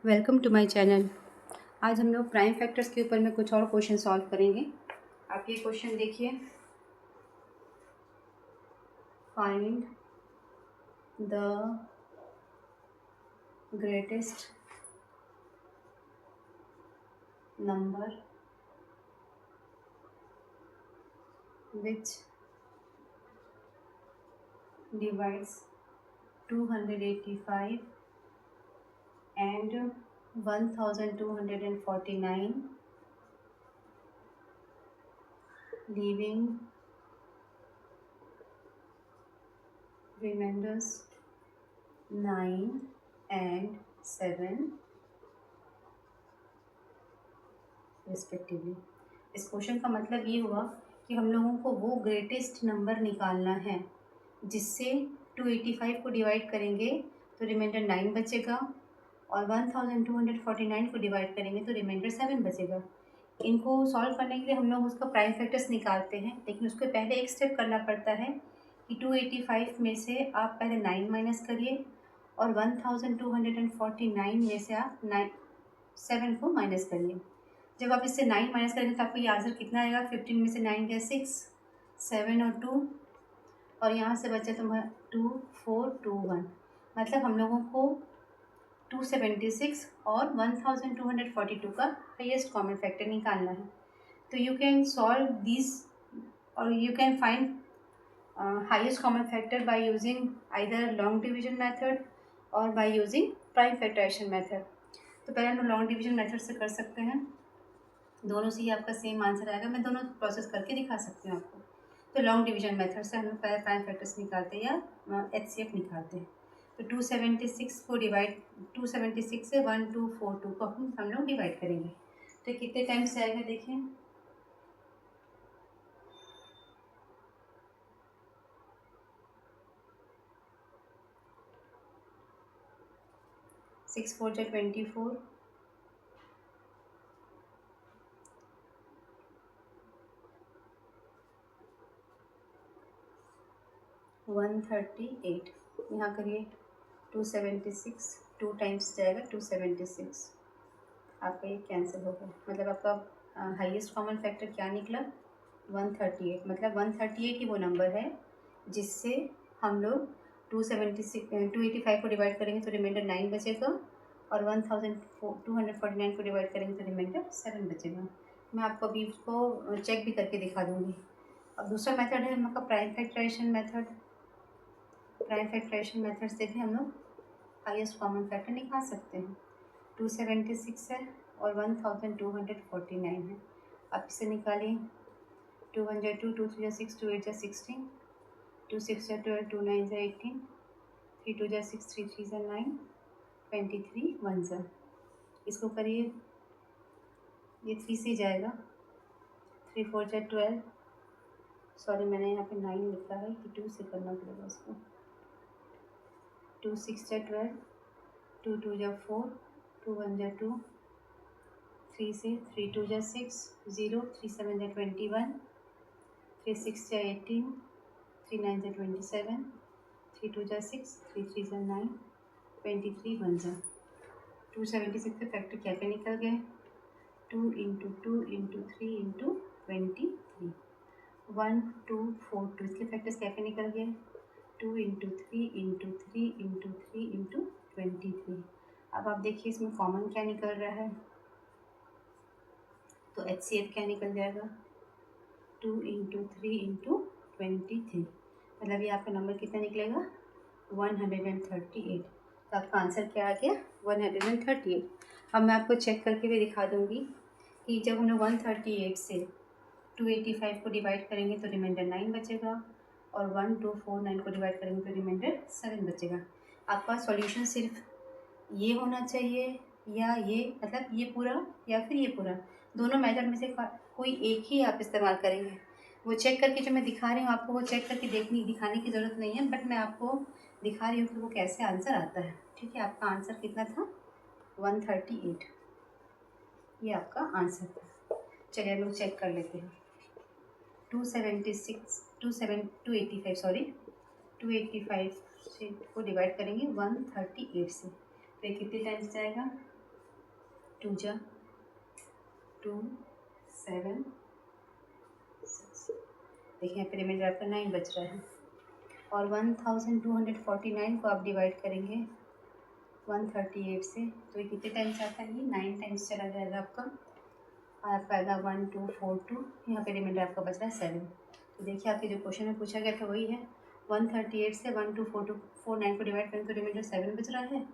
Welcome to my channel. आज हम लोग प्राइम फैक्टर्स के ऊपर में कुछ और क्वेश्चन सॉल्व करेंगे। आप ये क्वेश्चन देखिए। Find the greatest number which divides 285 and 1249, leaving remainders 9 and 7 respectively. इस क्वेश्चन का मतलब ये हुआ कि हम लोगों को वो ग्रेटेस्ट नंबर निकालना है जिससे 285 को डिवाइड करेंगे तो रिमाइंडर 9 बचेगा और 1249 को डिवाइड करेंगे तो रिमाइंडर 7 बचेगा। इनको सॉल्व करने के लिए हम लोग उसका प्राइम फैक्टर्स निकालते हैं, लेकिन उसको पहले एक स्टेप करना पड़ता है कि 285 में से आप पहले 9 माइनस करिए और 1249 में से आप 7 को माइनस करिए। जब आप इससे 9 माइनस करेंगे तो आपको ये आंसर कितना आएगा? 15 में से 9 गया 6, 7 और 2 और यहाँ से बचा तुम्हारा 2, 4, 2, 1। मतलब हम लोगों को 276 और 1242 का हाईएस्ट कॉमन फैक्टर निकालना है। तो यू कैन सॉल्व दिस और you can find highest common factor by using either long division method और by using prime factorisation method. तो पहले हम लॉन्ग डिवीजन मेथड से कर सकते हैं, दोनों से ही आपका सेम आंसर आएगा। मैं दोनों प्रोसेस करके दिखा सकती हूँ आपको। तो लॉन्ग डिवीजन मेथड से हम लोग पहले प्राइम फैक्टर्स निकालते हैं या HCF निकालते हैं। तो 276 को डिवाइड 276 से 1242 को हम लोग डिवाइड करेंगे। तो कितने टाइम्स आएगा देखिए, 6 4 जा 24, 138। यहाँ करिए 276 2 टाइम्स जाएगा 276, आपका ये कैंसिल हो गया। मतलब आपका हाईएस्ट कॉमन फैक्टर क्या निकला? 138। मतलब 138 ही वो नंबर है जिससे हम लोग 285 को डिवाइड करेंगे तो रिमाइंडर 9 बचेगा और 1249 को डिवाइड करेंगे तो रिमाइंडर 7 बचेगा। मैं आपको अभी उसको चेक भी करके दिखा दूँगी। अब दूसरा मेथड है हम लोग का prime factorisation method. Prime factorisation method से भी हम लोग हाईएस्ट कॉमन फैक्टर निकाल सकते हैं। 276 है और 1249 है। आप इसे निकालिए। 2 1 जा 2, 2 3 जा 6, 2 8 जा 16, 2 6 जा 12, 2 9 जा 18, 3 2 जा 6, 3 3 जा 9, 23 1 जा। इसको करिए, ये 3 से जाएगा। 3 4 जा 12, सॉरी मैंने यहाँ पे 9 लिखा है कि 2 से करना पड़ेगा इसको। 2 6 जा 12, 2 2 जा 4, 2 1 जा 2, 3 से 3 2 जा 6, 0 3 7 जा 21, 3 6 जा 18, 3 9 जा 27, 3 2 जा 6, 3 3 जा 9, 23 1 जा। 276 का फैक्टर क्या क्या निकल गया? 2 × 2 × 3 × 23, 1 2 4 2। इसके फैक्टर्स क्या क्या निकल गए? 2 × 3 × 3 × 3 × 23। अब आप देखिए इसमें कॉमन क्या निकल रहा है, तो HCF क्या निकल जाएगा? 2 × 3 × 23। मतलब ये आपका नंबर कितना निकलेगा? 138। तो आपका आंसर क्या आ गया? 138। अब मैं आपको चेक करके भी दिखा दूँगी कि जब हम लोग 138 से 285 को डिवाइड करेंगे तो रिमाइंडर 9 बचेगा और 1249 को डिवाइड करेंगे तो रिमाइंडर 7 बचेगा। आपका सॉल्यूशन सिर्फ ये होना चाहिए या ये, मतलब ये पूरा या फिर ये पूरा, दोनों मेथड में से कोई एक ही आप इस्तेमाल करेंगे। वो चेक करके जो मैं दिखा रही हूँ आपको, वो चेक करके दिखाने की ज़रूरत नहीं है, बट मैं आपको दिखा रही हूँ कि वो कैसे आंसर आता है। ठीक है, आपका आंसर कितना था? 138। ये आपका आंसर था। चलिए हम लोग चेक कर लेते हैं। 285 सॉरी 285 से को डिवाइड करेंगे 138 से, तो ये कितने टाइम्स जाएगा? 2 जा 2 7 6। देखिए यहाँ पे रिमाइंडर आपका 9 बच रहा है। और 1249 को आप डिवाइड करेंगे 138 से, तो ये कितने टाइम्स आता है? ये 9 टाइम्स चला जाएगा आपका, और आपका आएगा 1242। यहाँ पे रिमाइंडर आपका बच रहा है 7। तो देखिए आपके जो क्वेश्चन में पूछा गया था वही है। 138 से 1249 को डिवाइड करें तो रिमाइंडर 7 बच रहा है,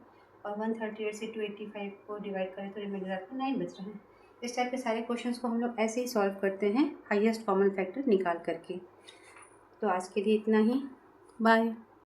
और 138 से 285 को डिवाइड करें तो रिमाइंडर आपका 9 बच रहा है। इस टाइप के सारे क्वेश्चंस को हम लोग ऐसे ही सॉल्व करते हैं हाईएस्ट कॉमन फैक्टर निकाल करके। तो आज के लिए इतना ही, बाय।